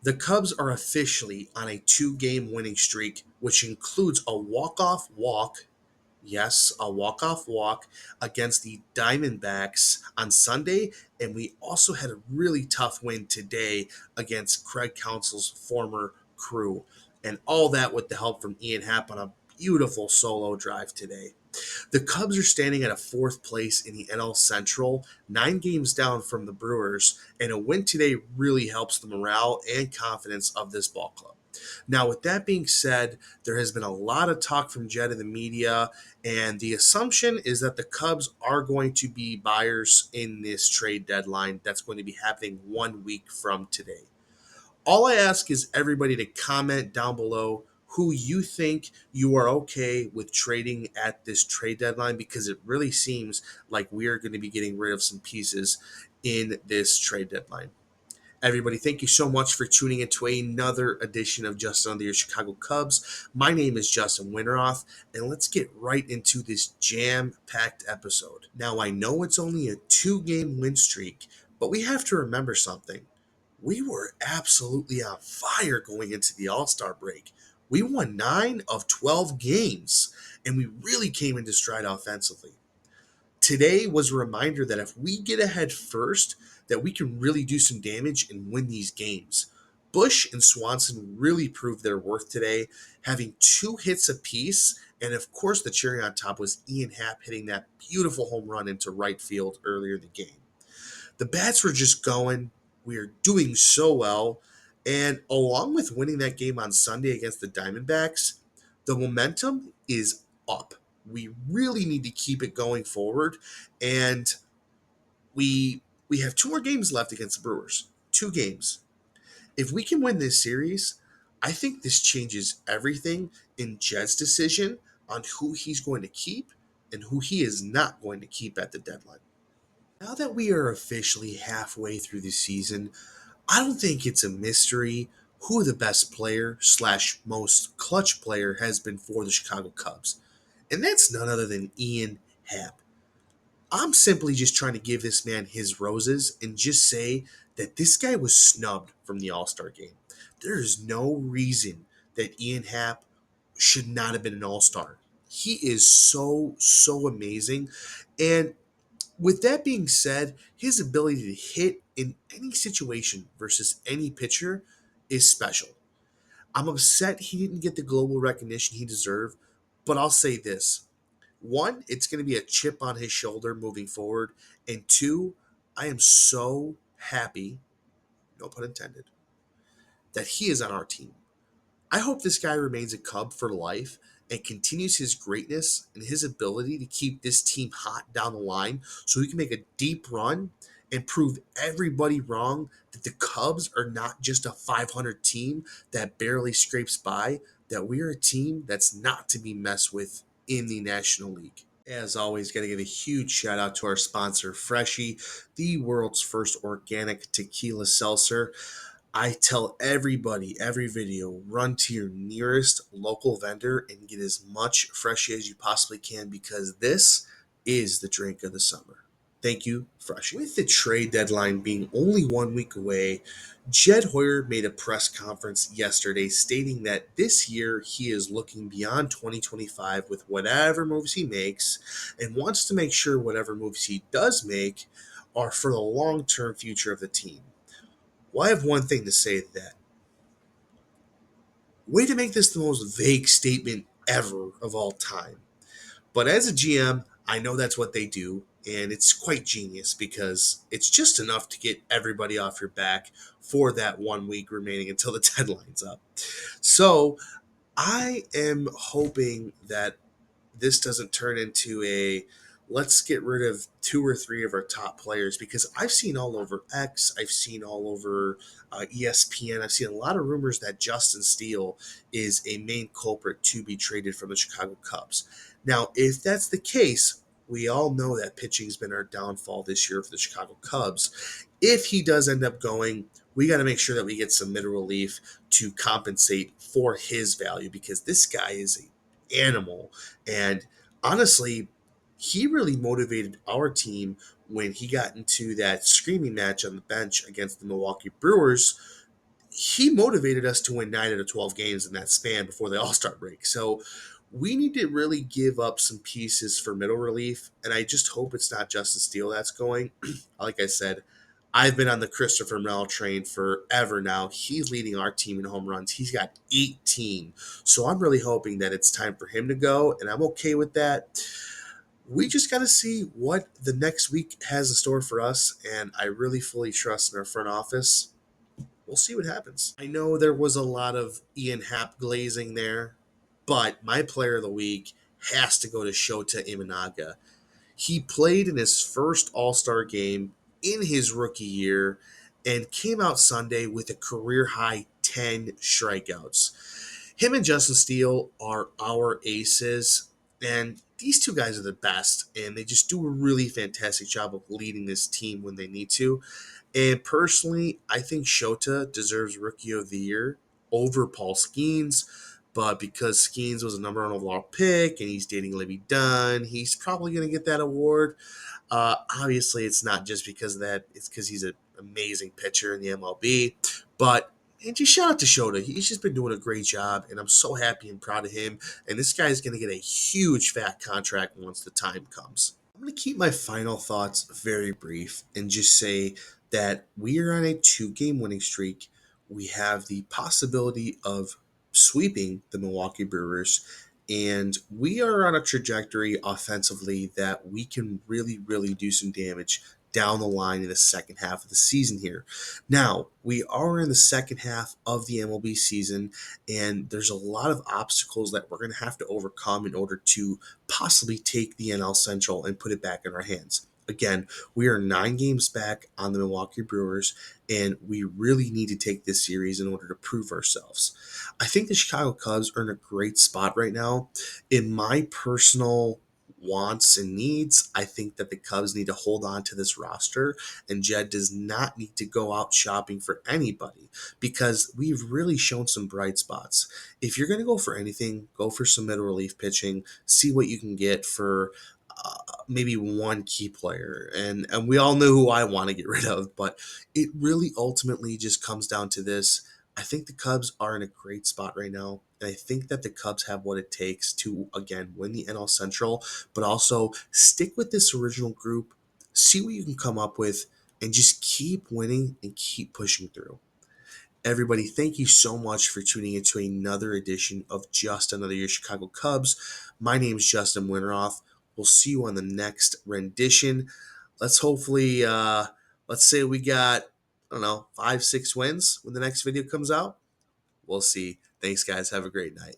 The Cubs are officially on a two-game winning streak, which includes a walk-off walk. Yes, a walk-off walk against the Diamondbacks on Sunday, and we also had a really tough win today against Craig Counsell's former crew, and all that with the help from Ian Happ on a beautiful solo drive today. The Cubs are standing at a fourth place in the NL Central, 9 games down from the Brewers, and a win today really helps the morale and confidence of this ball club. Now, with that being said, there has been a lot of talk from Jed in the media, and the assumption is that the Cubs are going to be buyers in this trade deadline that's going to be happening 1 week from today. All I ask is everybody to comment down below who you think you are okay with trading at this trade deadline, because it really seems like we are going to be getting rid of some pieces in this trade deadline. Everybody, thank you so much for tuning into another edition of Justin Under Your Chicago Cubs. My name is Justin Winteroff, and let's get right into this jam-packed episode. Now, I know it's only a 2-game win streak, but we have to remember something. We were absolutely on fire going into the All-Star break. We won 9 of 12 games, and we really came into stride offensively. Today was a reminder that if we get ahead first, that we can really do some damage and win these games. Busch and Swanson really proved their worth today, having 2 hits apiece, and of course the cherry on top was Ian Happ hitting that beautiful home run into right field earlier in the game. The bats were just going. We are doing so well. And along with winning that game on Sunday against the Diamondbacks, the momentum is up. We really need to keep it going forward. And we have 2 more games left against the Brewers. 2 games. If we can win this series, I think this changes everything in Jed's decision on who he's going to keep and who he is not going to keep at the deadline. Now that we are officially halfway through the season, I don't think it's a mystery who the best player slash most clutch player has been for the Chicago Cubs. And that's none other than Ian Happ. I'm simply just trying to give this man his roses and just say that this guy was snubbed from the All-Star game. There is no reason that Ian Happ should not have been an All-Star. He is so amazing. And with that being said, his ability to hit in any situation versus any pitcher is special. I'm upset he didn't get the global recognition he deserved, but I'll say this. One, it's going to be a chip on his shoulder moving forward. And two, I am so happy, no pun intended, that he is on our team. I hope this guy remains a Cub for life and continues his greatness and his ability to keep this team hot down the line so he can make a deep run and prove everybody wrong that the Cubs are not just a 500 team that barely scrapes by, that we are a team that's not to be messed with in the National League. As always, got to give a huge shout out to our sponsor, Freshie, the world's first organic tequila seltzer. I tell everybody, every video, run to your nearest local vendor and get as much Freshie as you possibly can, because this is the drink of the summer. Thank you, Freshie. With the trade deadline being only 1 week away, Jed Hoyer made a press conference yesterday stating that this year he is looking beyond 2025 with whatever moves he makes and wants to make sure whatever moves he does make are for the long-term future of the team. Well, I have one thing to say to that. Way to make this the most vague statement ever of all time. But as a GM, I know that's what they do, and it's quite genius because it's just enough to get everybody off your back for that 1 week remaining until the deadline's up. So I am hoping that this doesn't turn into a let's get rid of 2 or 3 of our top players, because I've seen all over X, I've seen all over ESPN, I've seen a lot of rumors that Justin Steele is a main culprit to be traded from the Chicago Cubs. Now, if that's the case, we all know that pitching's been our downfall this year for the Chicago Cubs. If he does end up going, we got to make sure that we get some mid-relief to compensate for his value, because this guy is an animal. And honestly, he really motivated our team when he got into that screaming match on the bench against the Milwaukee Brewers. he motivated us to win 9 out of 12 games in that span before the All-Star break. So we need to really give up some pieces for middle relief, and I just hope it's not Justin Steele that's going. Like I said, I've been on the Christopher Mel train forever now. He's leading our team in home runs. He's got 18. So I'm really hoping that it's time for him to go, and I'm okay with that. We just got to see what the next week has in store for us, and I really fully trust in our front office. We'll see what happens. I know there was a lot of Ian Happ glazing there, but my player of the week has to go to Shota Imanaga. He played in his first All Star game in his rookie year and came out Sunday with a career high 10 strikeouts. Him and Justin Steele are our aces, and these two guys are the best, and they just do a really fantastic job of leading this team when they need to. And personally, I think Shota deserves Rookie of the Year over Paul Skeens. But because Skeens was a number one overall pick and he's dating Libby Dunn, he's probably going to get that award. Obviously, it's not just because of that. It's because he's an amazing pitcher in the MLB. But and just shout out to Shota. He's just been doing a great job, and I'm so happy and proud of him. And this guy is going to get a huge fat contract once the time comes. I'm going to keep my final thoughts very brief and just say that we are on a 2 game winning streak. We have the possibility of sweeping the Milwaukee Brewers, and we are on a trajectory offensively that we can really, really do some damage down the line in the second half of the season here. Now, we are in the second half of the MLB season, and there's a lot of obstacles that we're going to have to overcome in order to possibly take the NL Central and put it back in our hands. Again, we are 9 games back on the Milwaukee Brewers, and we really need to take this series in order to prove ourselves. I think the Chicago Cubs are in a great spot right now. In my personal wants and needs, I think that the Cubs need to hold on to this roster, and Jed does not need to go out shopping for anybody because we've really shown some bright spots. If you're going to go for anything, go for some middle relief pitching, see what you can get for maybe one key player. And we all know who I want to get rid of, but it really ultimately just comes down to this. I think the Cubs are in a great spot right now. And I think that the Cubs have what it takes to, again, win the NL Central, but also stick with this original group, see what you can come up with, and just keep winning and keep pushing through. Everybody, thank you so much for tuning into another edition of Just Another Year Chicago Cubs. My name is Justin Winteroff. We'll see you on the next rendition. Let's hopefully, let's say we got, I don't know, 5, 6 wins when the next video comes out. We'll see. Thanks, guys. Have a great night.